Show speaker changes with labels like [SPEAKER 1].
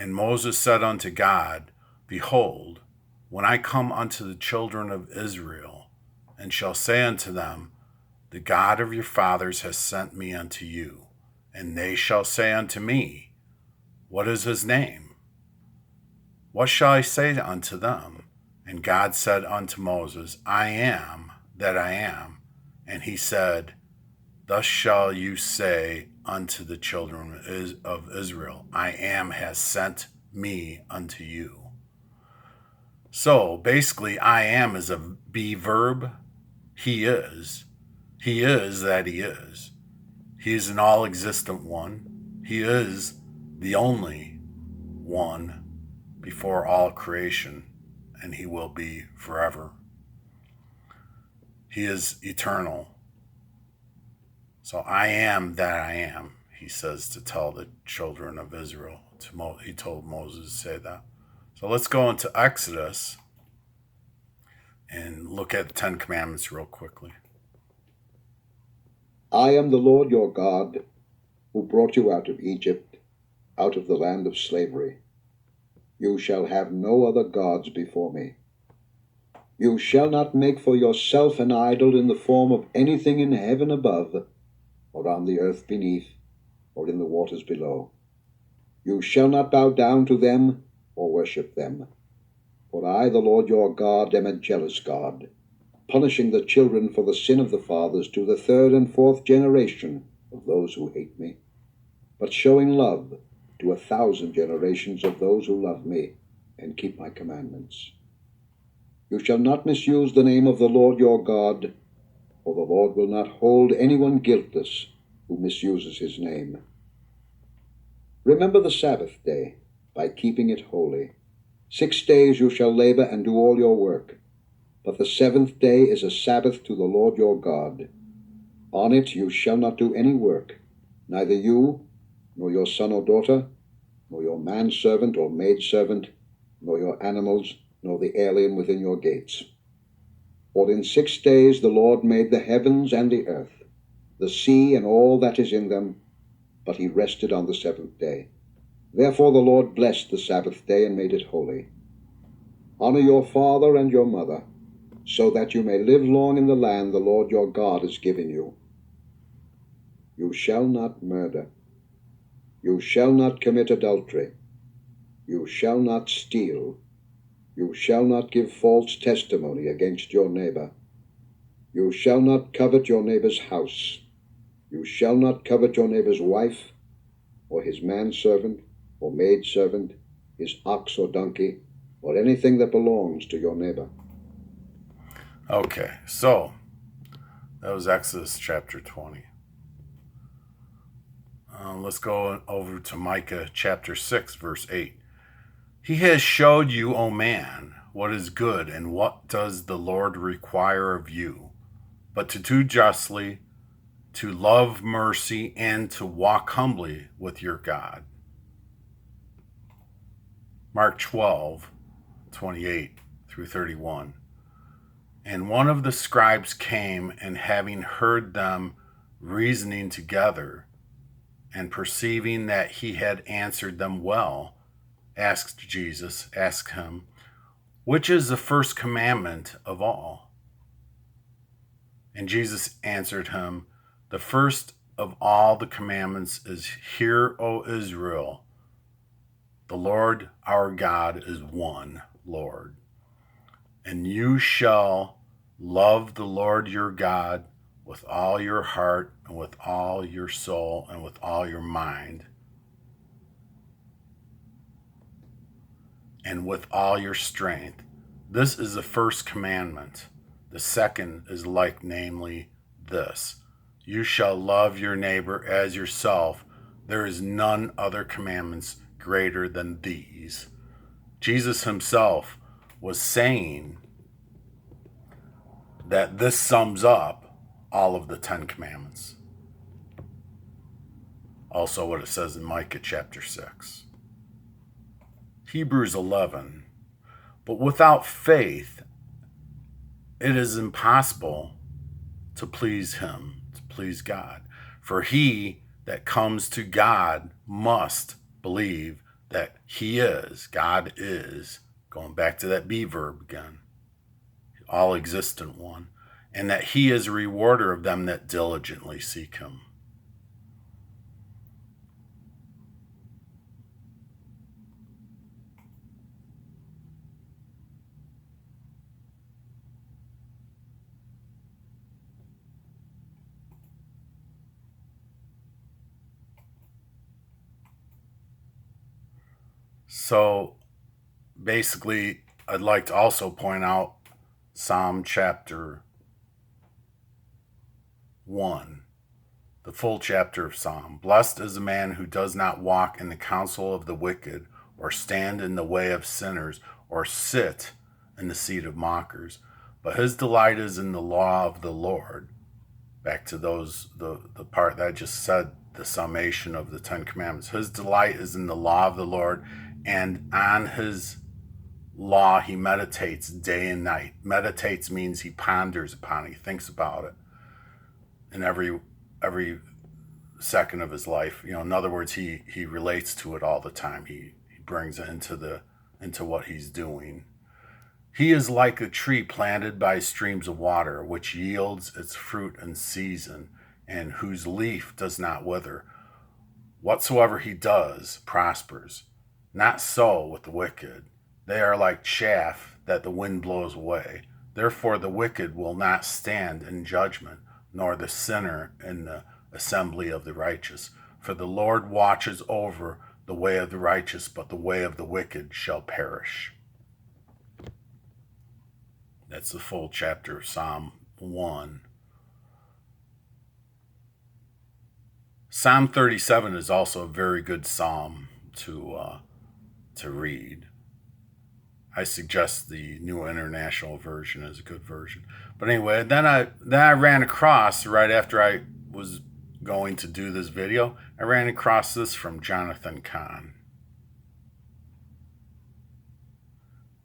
[SPEAKER 1] And Moses said unto God, Behold, when I come unto the children of Israel, and shall say unto them, The God of your fathers has sent me unto you, and they shall say unto me, What is his name? What shall I say unto them? And God said unto Moses, I am that I am. And he said, Thus shall you say unto the children of Israel, I am has sent me unto you. So basically, I am is a be verb. He is. He is that he is. He is an all existent one. He is the only one before all creation, and he will be forever. He is eternal. So I am that I am, he says to tell the children of Israel. He told Moses to say that. So let's go into Exodus and look at the Ten Commandments real quickly.
[SPEAKER 2] I am the Lord your God, who brought you out of Egypt, out of the land of slavery. You shall have no other gods before me. You shall not make for yourself an idol in the form of anything in heaven above, or on the earth beneath, or in the waters below. You shall not bow down to them or worship them. For I, the Lord your God, am a jealous God, punishing the children for the sin of the fathers to the third and fourth generation of those who hate me, but showing love to 1,000 generations of those who love me and keep my commandments. You shall not misuse the name of the Lord your God, for the Lord will not hold anyone guiltless who misuses his name. Remember the Sabbath day by keeping it holy. 6 days you shall labor and do all your work, but the seventh day is a Sabbath to the Lord your God. On it you shall not do any work, neither you, nor your son or daughter, nor your manservant or maidservant, nor your animals, nor the alien within your gates. For in 6 days the Lord made the heavens and the earth, the sea and all that is in them, but he rested on the seventh day. Therefore the Lord blessed the Sabbath day and made it holy. Honor your father and your mother, so that you may live long in the land the Lord your God is giving you. You shall not murder. You shall not commit adultery. You shall not steal. You shall not give false testimony against your neighbor. You shall not covet your neighbor's house. You shall not covet your neighbor's wife, or his manservant, or maidservant, his ox or donkey, or anything that belongs to your neighbor.
[SPEAKER 1] Okay, so that was Exodus chapter 20. Let's go over to Micah chapter 6, verse 8. He has showed you, O man, what is good, and what does the Lord require of you, but to do justly, to love mercy, and to walk humbly with your God. Mark 12, 28 through 31. And one of the scribes came, and having heard them reasoning together, and perceiving that he had answered them well, asked him, which is the first commandment of all? And Jesus answered him, the first of all the commandments is, Hear, O Israel, the Lord our God is one Lord. And you shall love the Lord your God with all your heart, and with all your soul, and with all your mind, and with all your strength. This is the first commandment. The second is like, namely, this: you shall love your neighbor as yourself. There is none other commandments greater than these. Jesus himself was saying that this sums up all of the 10 commandments. Also what it says in Micah chapter 6. Hebrews 11. But without faith, it is impossible to please him, to please God. For he that comes to God must believe that he is, God is, going back to that be verb again, all existent one, and that he is a rewarder of them that diligently seek him. So basically, I'd like to also point out Psalm chapter 1, the full chapter of Psalm. Blessed is the man who does not walk in the counsel of the wicked, or stand in the way of sinners, or sit in the seat of mockers. But his delight is in the law of the Lord. Back to the part that I just said, the summation of the Ten Commandments. His delight is in the law of the Lord, and on his law he meditates day and night. Meditates means he ponders upon it, he thinks about it in every second of his life. In other words, he relates to it all the time. He brings it into what he's doing. He is like a tree planted by streams of water, which yields its fruit in season, and whose leaf does not wither. Whatsoever he does prospers. Not so with the wicked. They are like chaff that the wind blows away. Therefore the wicked will not stand in judgment, nor the sinner in the assembly of the righteous. For the Lord watches over the way of the righteous, but the way of the wicked shall perish. That's the full chapter of Psalm 1. Psalm 37 is also a very good psalm to read. I suggest the New International Version is a good version. But anyway, then I ran across, right after I was going to do this video, I ran across this from Jonathan Cahn.